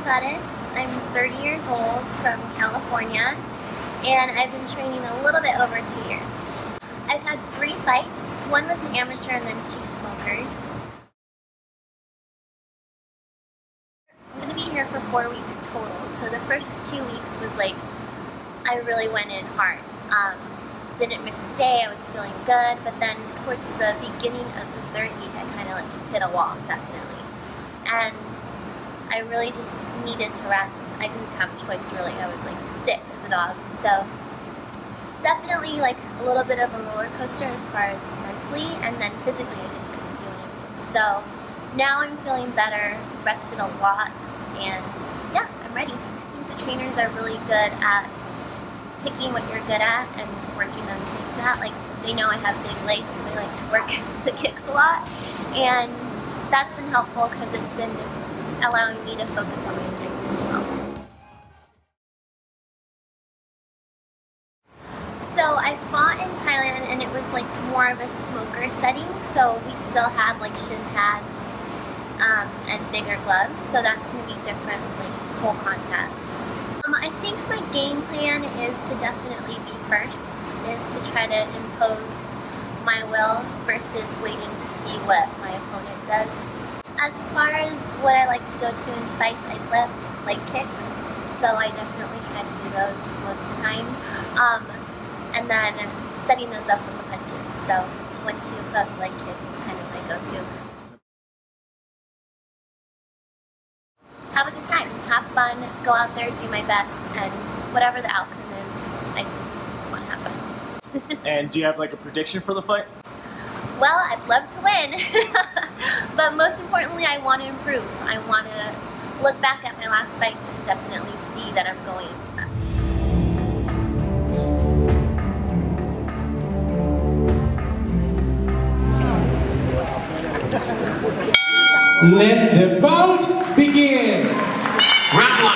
Olivares. I'm 30 years old from California, and I've been training a little bit over 2 years. I've had 3 fights. One was an amateur and then 2 smokers. I'm going to be here for 4 weeks total, so the first 2 weeks was like, I really went in hard. Didn't miss a day, I was feeling good, but then towards the beginning of the 3rd week I kind of like hit a wall, definitely. And I really just needed to rest. I didn't have a choice really, I was like sick as a dog. So definitely like a little bit of a roller coaster as far as mentally, and then physically I just couldn't do anything. So now I'm feeling better, rested a lot, and yeah, I'm ready. I think the trainers are really good at picking what you're good at and working those things out. Like, they know I have big legs, so they like to work the kicks a lot, and that's been helpful because it's been allowing me to focus on my strengths as well. So I fought in Thailand, and it was like more of a smoker setting, so we still had like shin pads and bigger gloves, so that's going to be different with like full contacts. I think my game plan is to definitely be first, is to try to impose my will versus waiting to see what my opponent does. As far as what I like to go to in fights, I love leg kicks, so I definitely try to do those most of the time. And then setting those up with the punches, so 1-2 hook leg kick is kind of my go-to. Have a good time, have fun, go out there, do my best, and whatever the outcome is I just want to have fun. And do you have like a prediction for the fight? Well, I'd love to win, but most importantly I want to improve. I want to look back at my last fights and definitely see that I'm going up. Let the bout begin! Round 1.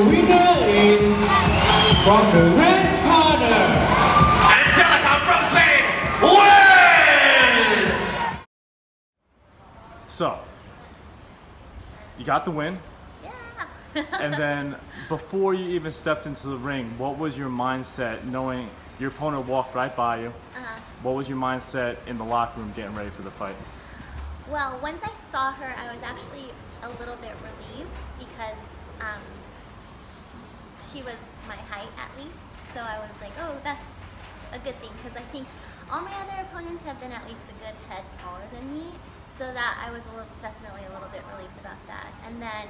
winner is from the red corner. Angelica from Spain wins! So, you got the win. Yeah. And then before you even stepped into the ring, what was your mindset knowing your opponent walked right by you? What was your mindset in the locker room getting ready for the fight? Well, once I saw her, I was actually a little bit relieved because she was my height at least. So I was like, oh, that's a good thing, because I think all my other opponents have been at least a good head taller than me. So that I was definitely a little bit relieved about that. And then,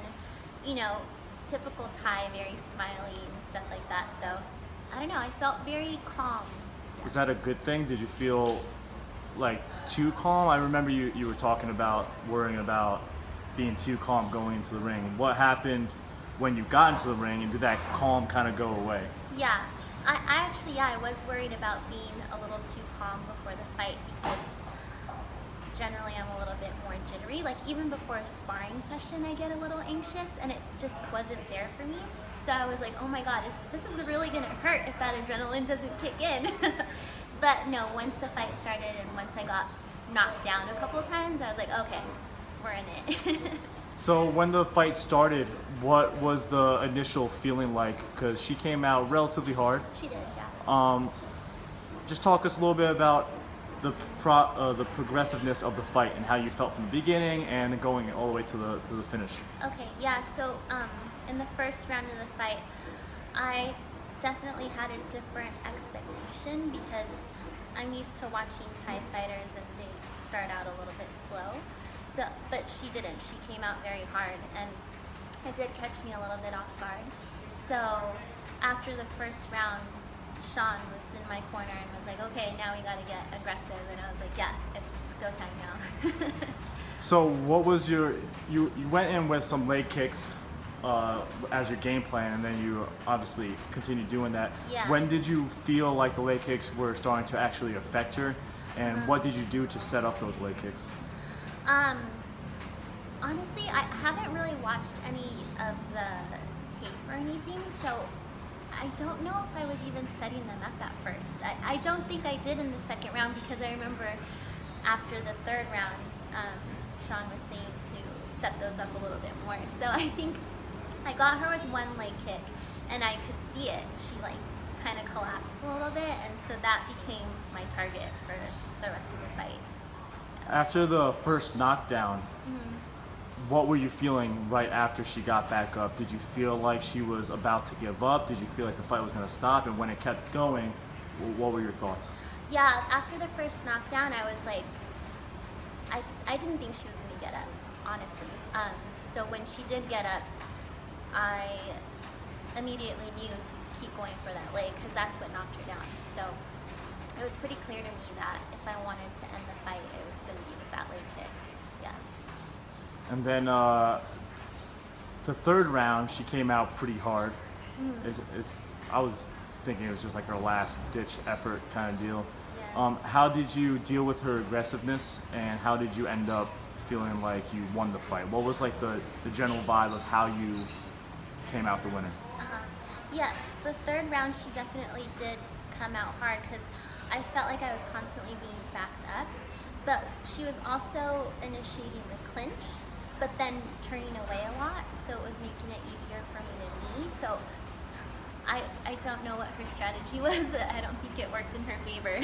you know, typical Thai, very smiley and stuff like that. So I don't know, I felt very calm. Was that a good thing? Did you feel like too calm? I remember you were talking about worrying about being too calm going into the ring. What happened when you got into the ring, and did that calm kind of go away? Yeah, I actually, I was worried about being a little too calm before the fight, because generally I'm a little bit more jittery. Like even before a sparring session I get a little anxious, and it just wasn't there for me. So I was like, oh my god, this is really gonna hurt if that adrenaline doesn't kick in. But no, once the fight started and once I got knocked down a couple times, I was like, okay, we're in it. So when the fight started, what was the initial feeling like? Because she came out relatively hard. She did, yeah. Just talk us a little bit about the progressiveness of the fight and how you felt from the beginning and going all the way to the finish. Okay, yeah, so in the first round of the fight, I definitely had a different expectation because I'm used to watching Thai fighters and they start out a little bit slow. So, but she didn't. She came out very hard, and it did catch me a little bit off guard. So after the first round, Sean was in my corner and was like, okay, now we gotta get aggressive. And I was like, yeah, it's go time now. So what was you went in with some leg kicks as your game plan, and then you obviously continued doing that. Yeah. When did you feel like the leg kicks were starting to actually affect her, and what did you do to set up those leg kicks? Honestly, I haven't really watched any of the tape or anything, so I don't know if I was even setting them up at first. I don't think I did in the second round, because I remember after the third round, Sean was saying to set those up a little bit more. So I think I got her with one leg kick, and I could see it. She like kind of collapsed a little bit, and so that became my target for the rest of the fight. After the first knockdown, what were you feeling right after she got back up? Did you feel like she was about to give up? Did you feel like the fight was going to stop? And when it kept going, what were your thoughts? Yeah, after the first knockdown, I was like, I didn't think she was going to get up, honestly. So when she did get up, I immediately knew to keep going for that leg, because that's what knocked her down. So it was pretty clear to me that if I wanted to end the fight, it was going to be with that leg kick. Yeah. And then the third round, she came out pretty hard. I was thinking it was just like her last ditch effort kind of deal. Yeah. How did you deal with her aggressiveness, and how did you end up feeling like you won the fight? What was like the general vibe of how you came out the winner? Yes, the third round she definitely did come out hard, because I felt like I was constantly being backed up, but she was also initiating the clinch, but then turning away a lot, so it was making it easier for me to knee. So I don't know what her strategy was, but I don't think it worked in her favor.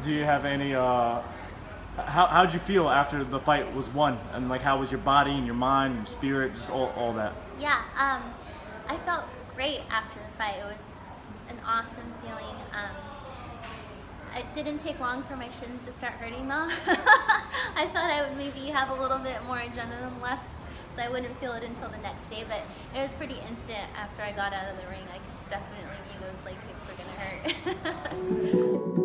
Do you have any, how did you feel after the fight was won? And like, how was your body and your mind and your spirit, just all that? Yeah, I felt great after the fight. It was an awesome feeling. It didn't take long for my shins to start hurting though. I thought I would maybe have a little bit more adrenaline left, so I wouldn't feel it until the next day, but it was pretty instant after I got out of the ring. I definitely knew those leg kicks were gonna hurt.